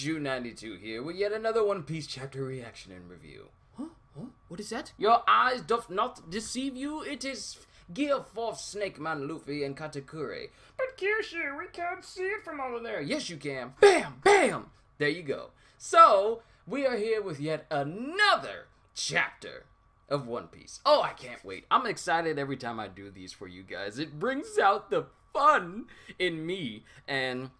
Shu92 here with yet another One Piece chapter reaction and review. Huh? What is that? Your eyes doth not deceive you. It is Gear 4 Snake Man Luffy and Katakuri. But Kyushu, we can't see it from over there. Yes, you can. Bam! Bam! There you go. So, we are here with yet another chapter of One Piece. Oh, I can't wait. I'm excited every time I do these for you guys. It brings out the fun in me and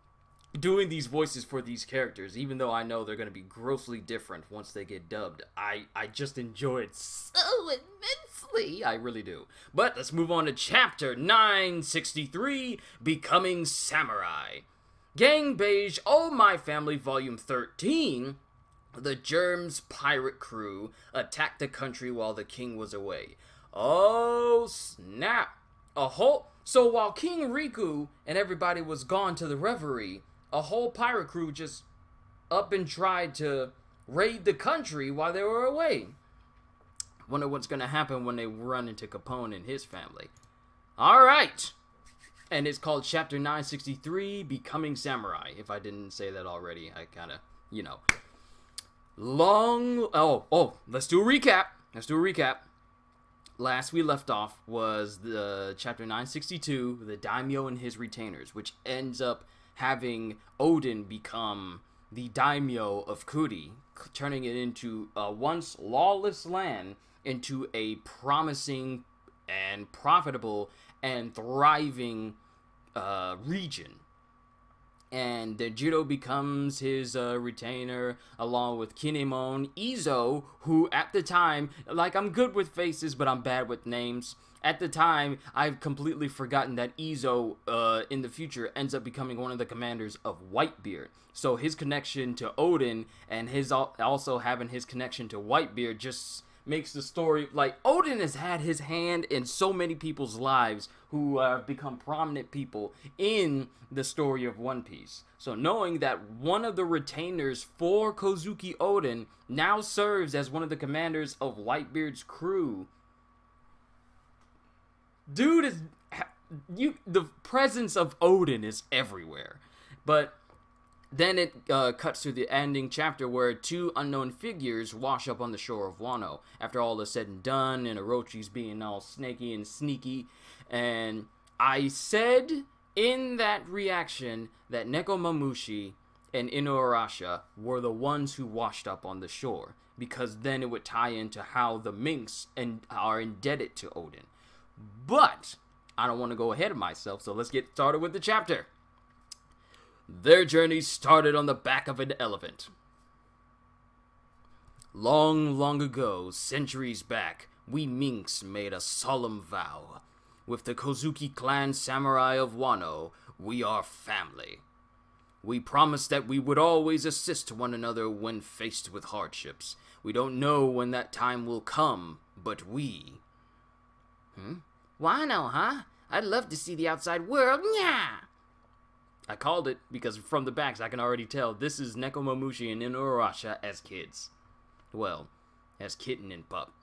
doing these voices for these characters, even though I know they're going to be grossly different once they get dubbed. I just enjoy it so immensely. I really do. But let's move on to chapter 963, Becoming Samurai. Gang Beige, Oh My Family, Volume 13. The Germs pirate crew attacked the country while the king was away. Oh, snap. So while King Riku and everybody was gone to the reverie, a whole pirate crew just up and tried to raid the country while they were away. Wonder what's gonna happen when they run into Capone and his family. Alright! And it's called Chapter 963, Becoming Samurai. If I didn't say that already, I kinda, you know. Let's do a recap. Last we left off was the Chapter 962, the Daimyo and his retainers, which ends up having Oden become the daimyo of Kuri, turning it into a once lawless land into a promising and profitable and thriving region. And Jiro becomes his retainer along with Kinemon, Izo, who at the time, like, I'm good with faces but I'm bad with names. At the time, I've completely forgotten that Izo, in the future, ends up becoming one of the commanders of Whitebeard. So his connection to Oden and his also having his connection to Whitebeard just makes the story, like, Oden has had his hand in so many people's lives who have become prominent people in the story of One Piece. So knowing that one of the retainers for Kozuki Oden now serves as one of the commanders of Whitebeard's crew, dude is the presence of Oden is everywhere. But then it cuts to the ending chapter where two unknown figures wash up on the shore of Wano after all is said and done, and Orochi's being all snaky and sneaky. And I said in that reaction that Nekomamushi and Inuarashi were the ones who washed up on the shore, because then it would tie into how the Minks are indebted to Oden. But I don't want to go ahead of myself, so let's get started with the chapter. Their journey started on the back of an elephant. Long, long ago, centuries back, we Minks made a solemn vow. With the Kozuki clan samurai of Wano, we are family. We promised that we would always assist one another when faced with hardships. We don't know when that time will come, but we... Wano, huh? I'd love to see the outside world. Yeah. I called it because from the backs I can already tell this is Nekomamushi and Inuarashi as kids. Well, as kitten and pup.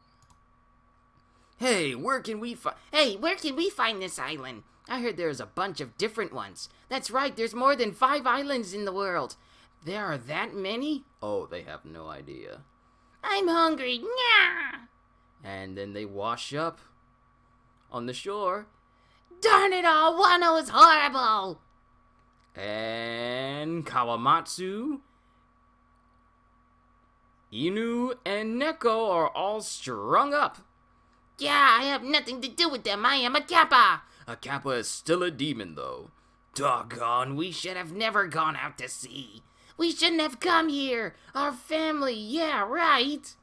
Hey, where can we find this island? I heard there's a bunch of different ones. That's right, there's more than 5 islands in the world. There are that many? Oh, they have no idea. I'm hungry. Yeah. And then they wash up on the shore. Darn it all, Wano is horrible! And Kawamatsu, Inu, and Neko are all strung up. Yeah, I have nothing to do with them. I am a Kappa. A Kappa is still a demon, though. Doggone, we should have never gone out to sea. We shouldn't have come here. Our family, yeah, right.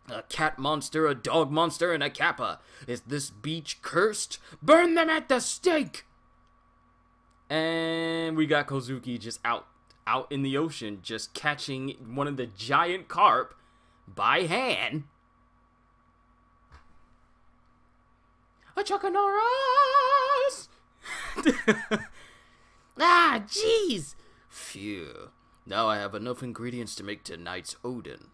A cat monster, a dog monster, and a Kappa. Is this beach cursed? Burn them at the stake! And we got Kozuki just out in the ocean, just catching one of the giant carp by hand. A Chakanoras! Ah, jeez! Phew. Now I have enough ingredients to make tonight's Oden.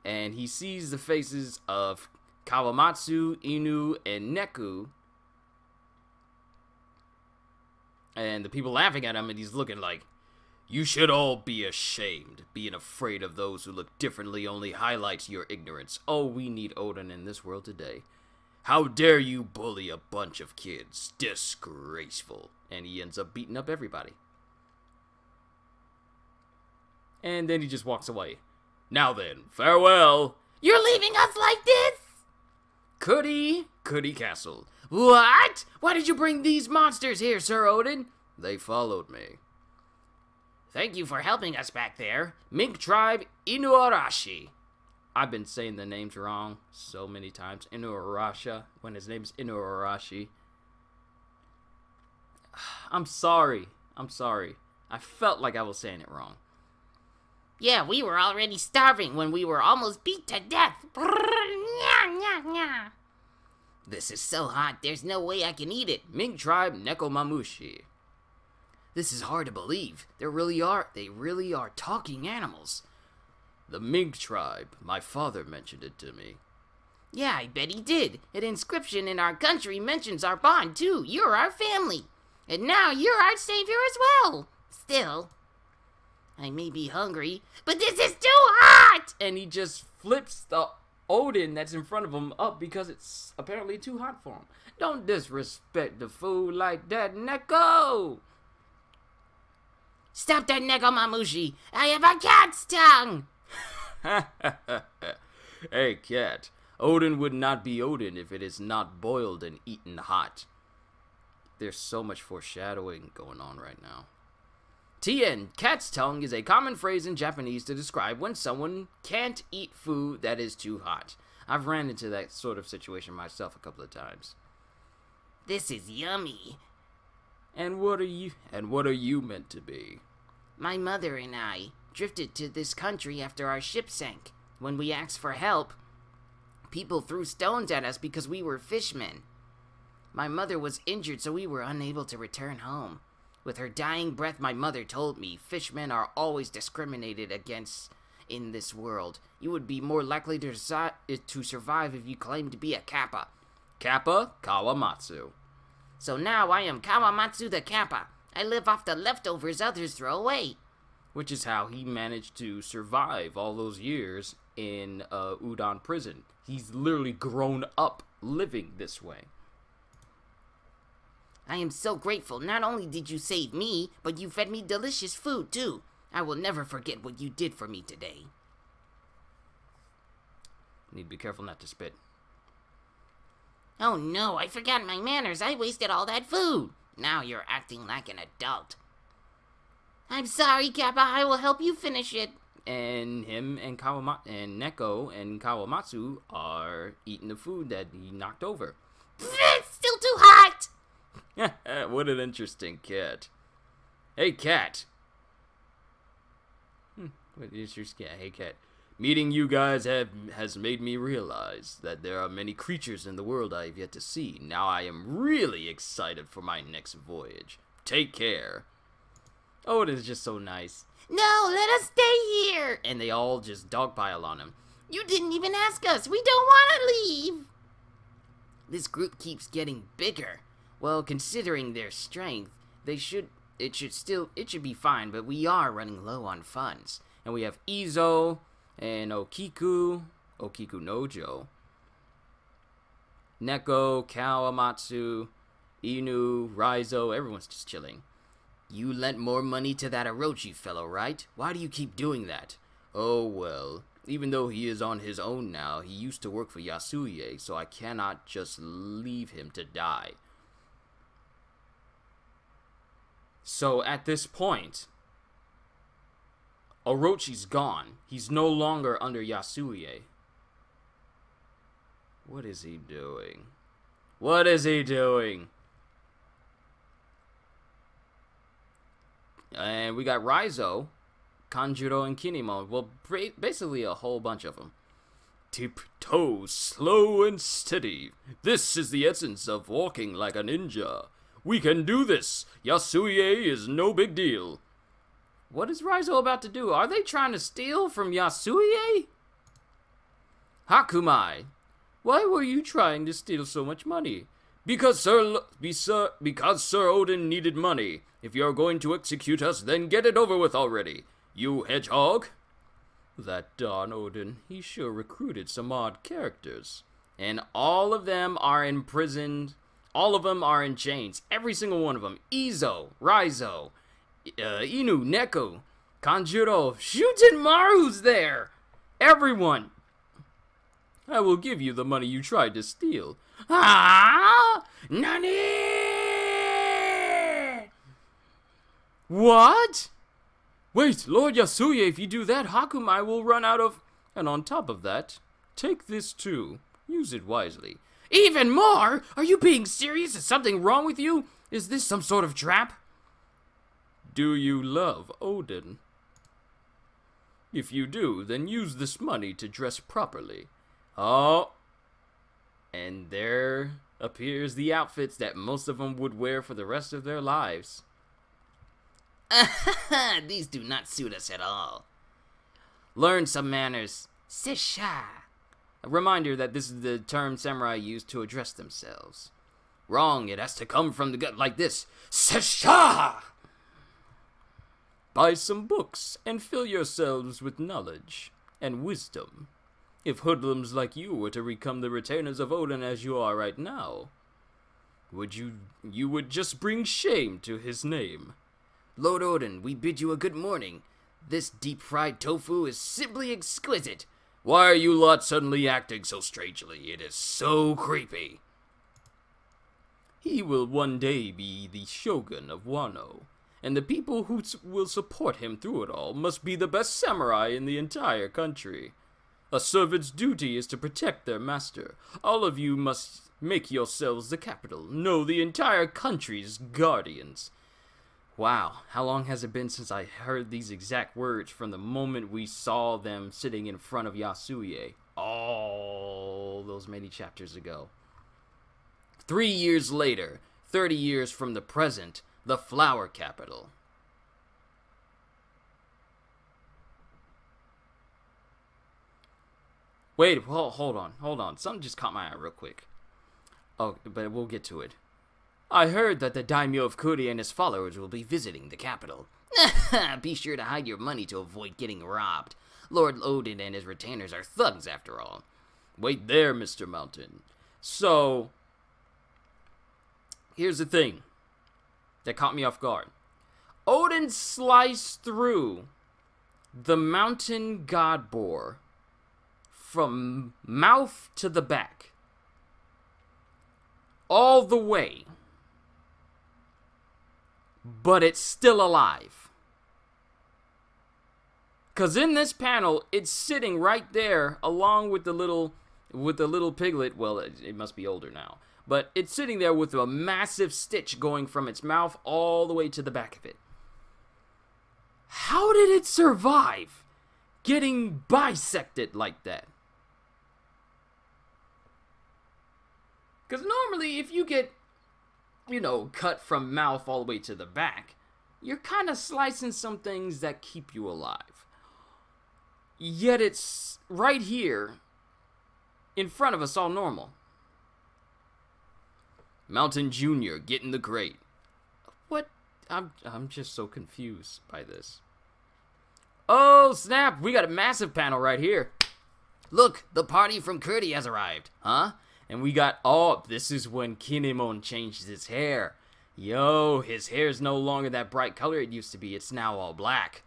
And he sees the faces of Kawamatsu, Inu, and Neku. And the people laughing at him, and he's looking like, You should all be ashamed. Being afraid of those who look differently only highlights your ignorance. Oh, we need Odin in this world today. How dare you bully a bunch of kids? Disgraceful. And he ends up beating up everybody. And then he just walks away. Now then, farewell. You're leaving us like this? Cuddy Castle. What? Why did you bring these monsters here, Sir Odin? They followed me. Thank you for helping us back there. Mink Tribe Inuarashi. I've been saying the names wrong so many times. Inuarashi, when his name's Inuarashi. I'm sorry. I felt like I was saying it wrong. Yeah, we were already starving when we were almost beat to death. This is so hot, there's no way I can eat it. Mink Tribe Nekomamushi. This is hard to believe. They really are talking animals. The Mink Tribe. My father mentioned it to me. Yeah, I bet he did. An inscription in our country mentions our bond, too. You're our family. And now you're our savior as well. Still, I may be hungry, but this is too hot! And he just flips the Odin that's in front of him up because it's apparently too hot for him. Don't disrespect the food like that, Neko! Stop that, Nekomamushi! I have a cat's tongue! Hey, cat. Odin would not be Odin if it is not boiled and eaten hot. There's so much foreshadowing going on right now. Tien, cat's tongue is a common phrase in Japanese to describe when someone can't eat food that is too hot. I've ran into that sort of situation myself a couple of times. This is yummy. And what are you meant to be? My mother and I drifted to this country after our ship sank. When we asked for help, people threw stones at us because we were fishmen. My mother was injured, so we were unable to return home. With her dying breath, my mother told me fishmen are always discriminated against in this world. You would be more likely to survive if you claimed to be a Kappa. Kappa Kawamatsu. So now I am Kawamatsu the Kappa. I live off the leftovers others throw away. Which is how he managed to survive all those years in Udon prison. He's literally grown up living this way. I am so grateful. Not only did you save me, but you fed me delicious food, too. I will never forget what you did for me today. Need to be careful not to spit. Oh no, I forgot my manners. I wasted all that food. Now you're acting like an adult. I'm sorry, Kappa. I will help you finish it. And him and Neko and Kawamatsu are eating the food that he knocked over. It's still too hot! What an interesting cat. Hey, cat. What is your cat? Hey, cat. Meeting you guys has made me realize that there are many creatures in the world I have yet to see. Now I am really excited for my next voyage. Take care. Oh, it is just so nice. No, let us stay here. And they all just dogpile on him. You didn't even ask us. We don't want to leave. This group keeps getting bigger. Well, considering their strength, it should be fine, but we are running low on funds. And we have Izo and Okiku Nojo, Neko, Kawamatsu, Inu, Raizo, everyone's just chilling. You lent more money to that Orochi fellow, right? Why do you keep doing that? Oh, well, even though he is on his own now, he used to work for Yasuye, so I cannot just leave him to die. So at this point, Orochi's gone. He's no longer under Yasuye. What is he doing? What is he doing? And we got Raizo, Kanjuro, and Kinemon. Well, basically a whole bunch of them. Tiptoe, slow and steady. This is the essence of walking like a ninja. We can do this. Yasuye is no big deal. What is Raizo about to do? Are they trying to steal from Yasuye? Hakumai, why were you trying to steal so much money? Because Sir Odin needed money. If you're going to execute us, then get it over with already. You hedgehog? That Don Odin, he sure recruited some odd characters. And all of them are imprisoned. All of them are in chains. Every single one of them. Izo, Raizo, Inu, Neko, Kanjuro, Shuten Maru's there. Everyone. I will give you the money you tried to steal. Ah! Nani? What? Wait, Lord Yasuye, if you do that, Hakumai will run out of... And on top of that, take this too. Use it wisely. Even more? Are you being serious? Is something wrong with you? Is this some sort of trap? Do you love Odin? If you do, then use this money to dress properly. Oh, and there appears the outfits that most of them would wear for the rest of their lives. These do not suit us at all. Learn some manners. Sisha. A reminder that this is the term samurai use to address themselves. Wrong, it has to come from the gut like this. Sisha! Buy some books and fill yourselves with knowledge and wisdom. If hoodlums like you were to become the retainers of Odin as you are right now, you would just bring shame to his name. Lord Odin, we bid you a good morning. This deep-fried tofu is simply exquisite. Why are you lot suddenly acting so strangely? It is so creepy. He will one day be the shogun of Wano, and the people who will support him through it all must be the best samurai in the entire country. A servant's duty is to protect their master. All of you must make yourselves the capital. Know the entire country's guardians. Wow, how long has it been since I heard these exact words from the moment we saw them sitting in front of Yasuye? All those many chapters ago. 3 years later, 30 years from the present, the flower capital. Wait, hold on. Something just caught my eye real quick. Oh, but we'll get to it. I heard that the daimyo of Kuri and his followers will be visiting the capital. Be sure to hide your money to avoid getting robbed. Lord Odin and his retainers are thugs after all. Wait there, Mr. Mountain. So, here's the thing that caught me off guard. Odin sliced through the mountain god boar from mouth to the back. All the way. But it's still alive. Cause in this panel, it's sitting right there along with the little piglet. Well, it must be older now. But it's sitting there with a massive stitch going from its mouth all the way to the back of it. How did it survive getting bisected like that? Because normally if you get, cut from mouth all the way to the back, you're kind of slicing some things that keep you alive. Yet it's right here in front of us all normal. Mountain Jr. getting the crate. What? I'm just so confused by this. Oh, snap. We got a massive panel right here. Look, the party from Kurdy has arrived. Huh? And we got, this is when Kinemon changed his hair. Yo, his hair's no longer that bright color it used to be. It's now all black.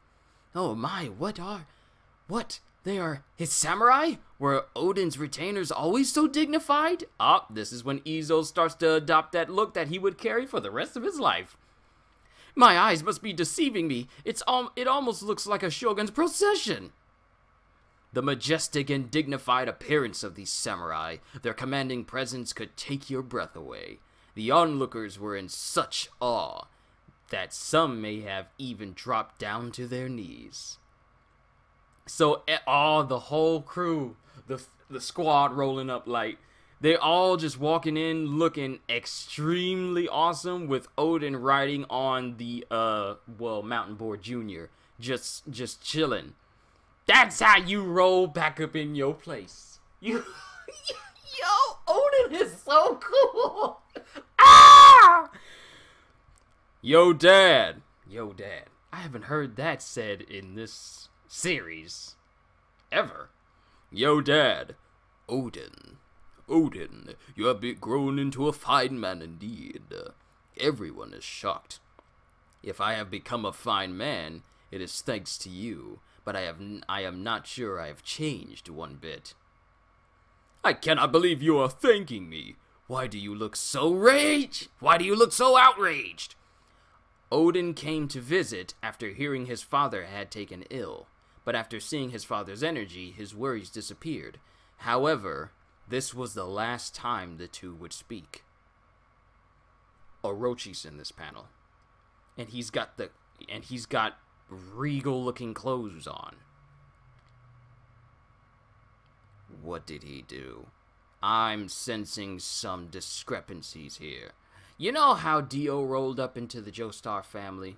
Oh my, what? They are his samurai? Were Odin's retainers always so dignified? This is when Izo starts to adopt that look that he would carry for the rest of his life. My eyes must be deceiving me. It almost looks like a shogun's procession. The majestic and dignified appearance of these samurai, their commanding presence could take your breath away. The onlookers were in such awe that some may have even dropped down to their knees. So, the whole crew, the squad rolling up like, they're all just walking in looking extremely awesome with Odin riding on the, Mountain Boar Jr. Just chilling. That's how you roll back up in your place. Yo! Odin is so cool. Ah! Yo, Dad. Yo, Dad. I haven't heard that said in this series ever. Yo, Dad. Odin. Odin, you have grown into a fine man indeed. Everyone is shocked. If I have become a fine man, it is thanks to you, but I am not sure I have changed one bit. I cannot believe you are thanking me. Why do you look so Why do you look so outraged? Odin came to visit after hearing his father had taken ill, but after seeing his father's energy, his worries disappeared. However, this was the last time the two would speak. Orochi's in this panel, and he's got regal-looking clothes on. What did he do? I'm sensing some discrepancies here. You know how Dio rolled up into the Joestar family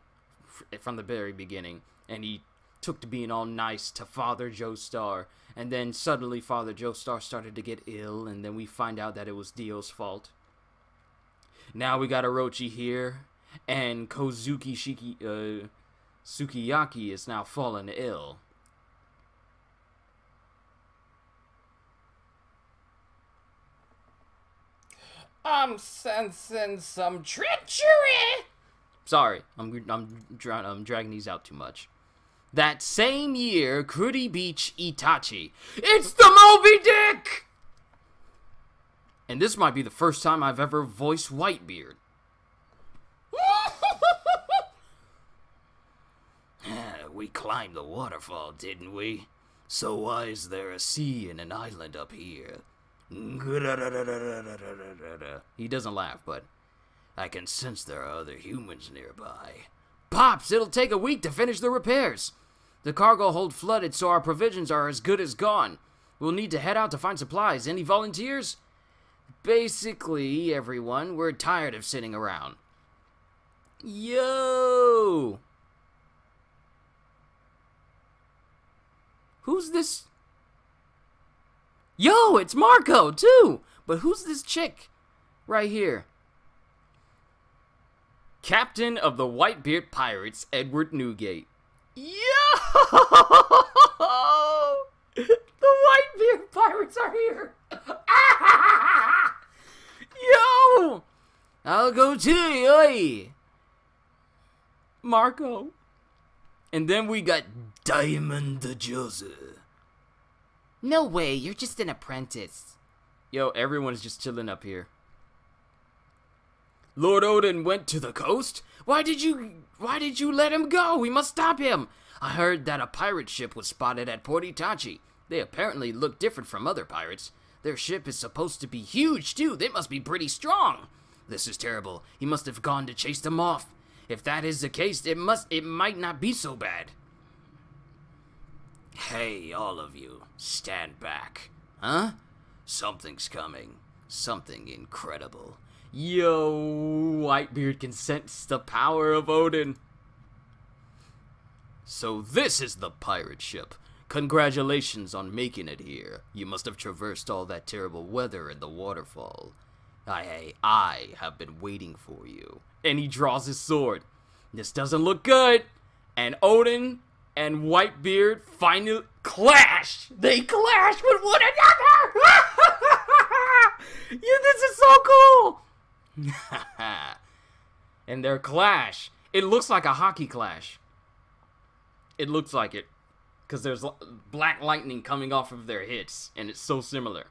from the very beginning, and he took to being all nice to Father Joestar, and then suddenly Father Joestar started to get ill, and then we find out that it was Dio's fault. Now we got Orochi here, and Sukiyaki is now fallen ill. I'm sensing some treachery. Sorry, I'm dragging these out too much. That same year, Krudi Beach Itachi. It's the Moby Dick! And this might be the first time I've ever voiced Whitebeard. We climbed the waterfall, didn't we? So why is there a sea and an island up here? He doesn't laugh, but I can sense there are other humans nearby. Pops, it'll take a week to finish the repairs. The cargo hold flooded, so our provisions are as good as gone. We'll need to head out to find supplies. Any volunteers? Basically, everyone, we're tired of sitting around. Yo! Who's this? Yo, it's Marco, too! But who's this chick right here? Captain of the Whitebeard Pirates, Edward Newgate. Yo! The Whitebeard Pirates are here! Yo! I'll go too, oi! Marco. And then we got Diamond the Joseph. No way, you're just an apprentice. Yo, everyone's just chilling up here. Lord Odin went to the coast? Why did you let him go? We must stop him. I heard that a pirate ship was spotted at Port Itachi. They apparently look different from other pirates. Their ship is supposed to be huge, too. They must be pretty strong. This is terrible. He must have gone to chase them off. If that is the case, it might not be so bad. Hey, all of you, stand back. Huh? Something's coming. Something incredible. Yo, Whitebeard can sense the power of Odin. So this is the pirate ship. Congratulations on making it here. You must have traversed all that terrible weather in the waterfall. I have been waiting for you. And he draws his sword. This doesn't look good. And Odin and Whitebeard finally clash. They clash with one another. Yeah, this is so cool. And their clash. It looks like a hockey clash. It looks like it. Because there's black lightning coming off of their hits. And it's so similar.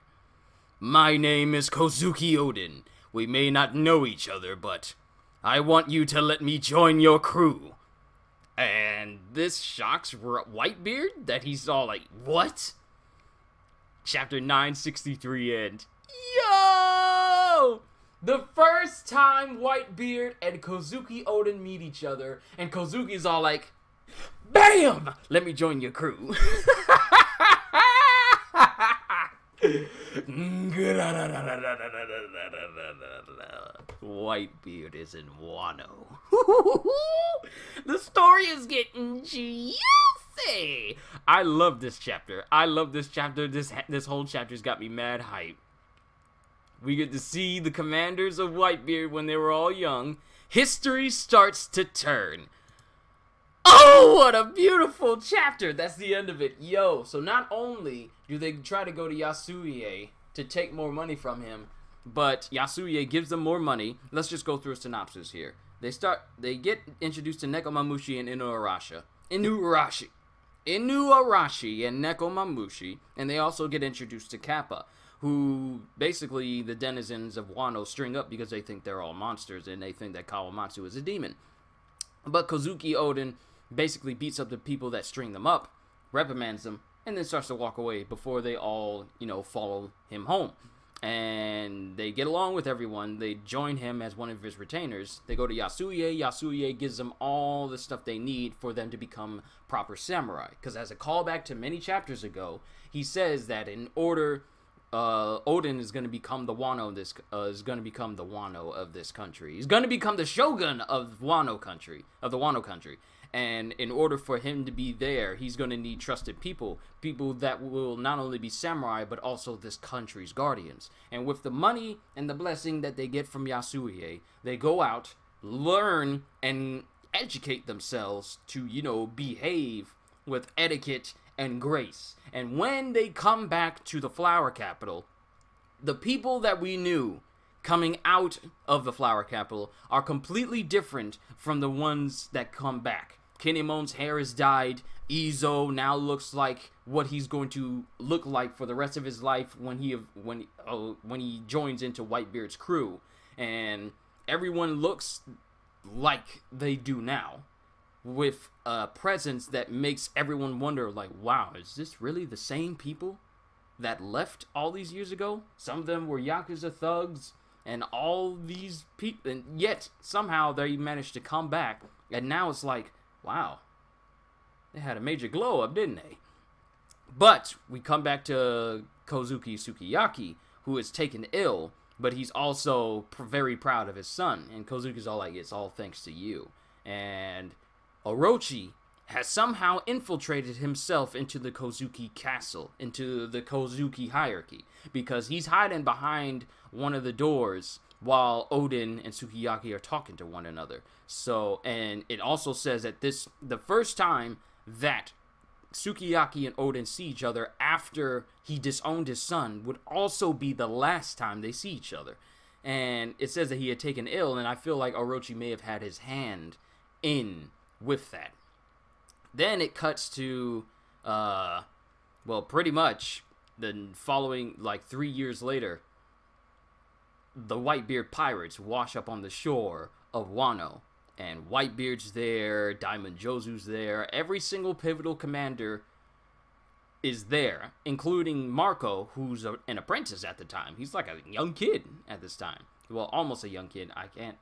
My name is Kozuki Odin. We may not know each other, but I want you to let me join your crew. And this shocks Whitebeard that he's all like, what? Chapter 963 end. Yo! The first time Whitebeard and Kozuki Odin meet each other, and Kozuki's all like, BAM! Let me join your crew. Whitebeard is in Wano. The story is getting juicy. I love this chapter. I love this chapter. This whole chapter's got me mad hype. We get to see the commanders of Whitebeard when they were all young. History starts to turn. Oh, what a beautiful chapter. That's the end of it. Yo, so not only do they try to go to Yasuie to take more money from him, but Yasuie gives them more money. Let's just go through a synopsis here. They get introduced to Nekomamushi and Inuarashi and Nekomamushi, and they also get introduced to Kappa, who basically the denizens of Wano string up because they think they're all monsters and they think that Kawamatsu is a demon. But Kozuki Oden basically beats up the people that string them up, reprimands them, and then starts to walk away before they all, follow him home. And they get along with everyone. They join him as one of his retainers. They go to Yasuie. Yasuie gives them all the stuff they need for them to become proper samurai. Because as a callback to many chapters ago, he says that in order, Oden is going to become the Wano of this country. He's going to become the shogun of Wano country, of the Wano country. And in order for him to be there, he's going to need trusted people that will not only be samurai, but also this country's guardians. And with the money and the blessing that they get from Yasuie, they go out, learn, and educate themselves to, behave with etiquette and grace. And when they come back to the Flower Capital, the people that we knew coming out of the Flower Capital are completely different from the ones that come back. Kinemon's hair is dyed. Izo now looks like what he's going to look like for the rest of his life when he joins into Whitebeard's crew, and everyone looks like they do now, with a presence that makes everyone wonder, like, wow, is this really the same people that left all these years ago? Some of them were Yakuza thugs, and all these people, and yet somehow they managed to come back, and now it's like, wow, they had a major glow up, didn't they? But we come back to Kozuki Sukiyaki, who is taken ill, but he's also very proud of his son. And Kozuki's all like, it's all thanks to you. And Orochi has somehow infiltrated himself into the Kozuki castle, into the Kozuki hierarchy, because he's hiding behind one of the doors while Oden and Sukiyaki are talking to one another. So, and it also says that the first time that Sukiyaki and Oden see each other after he disowned his son would also be the last time they see each other. And it says that he had taken ill, and I feel like Orochi may have had his hand in with that. Then it cuts to, pretty much the following, 3 years later, the Whitebeard pirates wash up on the shore of Wano. And Whitebeard's there, Diamond Jozu's there, every single pivotal commander is there, including Marco, who's an apprentice at the time. He's like a young kid at this time. Well, almost a young kid.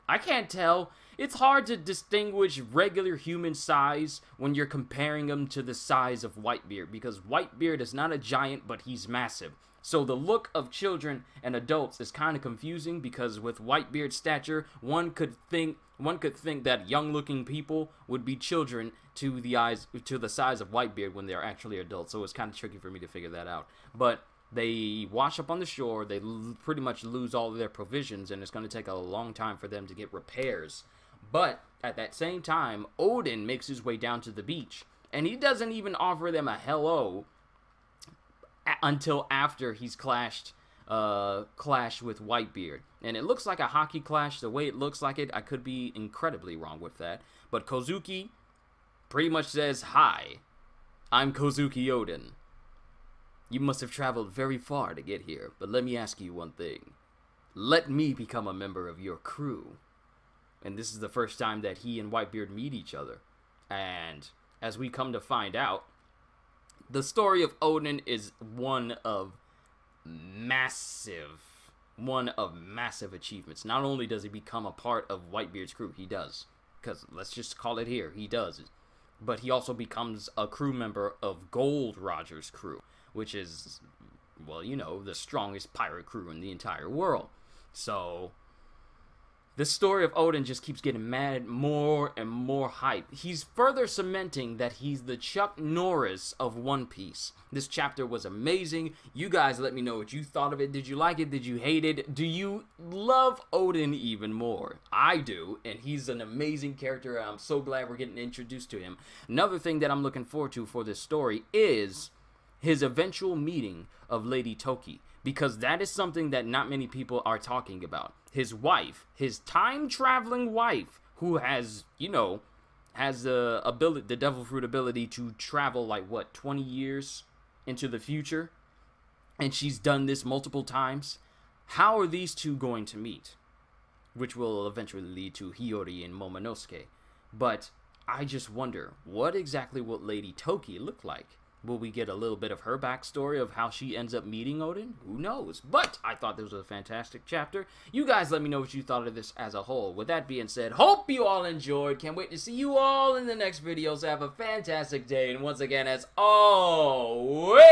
I can't tell. It's hard to distinguish regular human size when you're comparing them to the size of Whitebeard, because Whitebeard is not a giant, but he's massive. So the look of children and adults is kind of confusing, because with Whitebeard's stature, one could think that young-looking people would be children to the size of Whitebeard when they're actually adults. So it's kind of tricky for me to figure that out. But they wash up on the shore. They pretty much lose all of their provisions, and it's going to take a long time for them to get repairs. But at that same time, Oden makes his way down to the beach, and he doesn't even offer them a hello until after he's clashed with Whitebeard. And it looks like a hockey clash the way it looks like it. I could be incredibly wrong with that. But Kozuki pretty much says, "Hi, I'm Kozuki Oden. You must have traveled very far to get here, but let me ask you one thing. Let me become a member of your crew." And this is the first time that he and Whitebeard meet each other. And as we come to find out, the story of Oden is one of massive achievements. Not only does he become a part of Whitebeard's crew, he does, because let's just call it here, he does, but he also becomes a crew member of Gold Roger's crew, which is, well, the strongest pirate crew in the entire world. So The story of Odin just keeps getting more and more hype. He's further cementing that he's the Chuck Norris of One Piece. This chapter was amazing. You guys let me know what you thought of it. Did you like it? Did you hate it? Do you love Odin even more? I do, and he's an amazing character. I'm so glad we're getting introduced to him. Another thing that I'm looking forward to for this story is his eventual meeting of Lady Toki, because that is something that not many people are talking about. His wife, his time-traveling wife, who has, you know, has the ability, the devil fruit ability to travel like, what, 20 years into the future? And she's done this multiple times. How are these two going to meet? Which will eventually lead to Hiyori and Momonosuke. But I just wonder, what exactly will Lady Toki look like? Will we get a little bit of her backstory of how she ends up meeting Odin? Who knows? But I thought this was a fantastic chapter. You guys let me know what you thought of this as a whole. With that being said, hope you all enjoyed. Can't wait to see you all in the next video. So have a fantastic day. And once again, as always,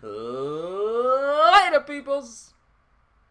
later, peoples.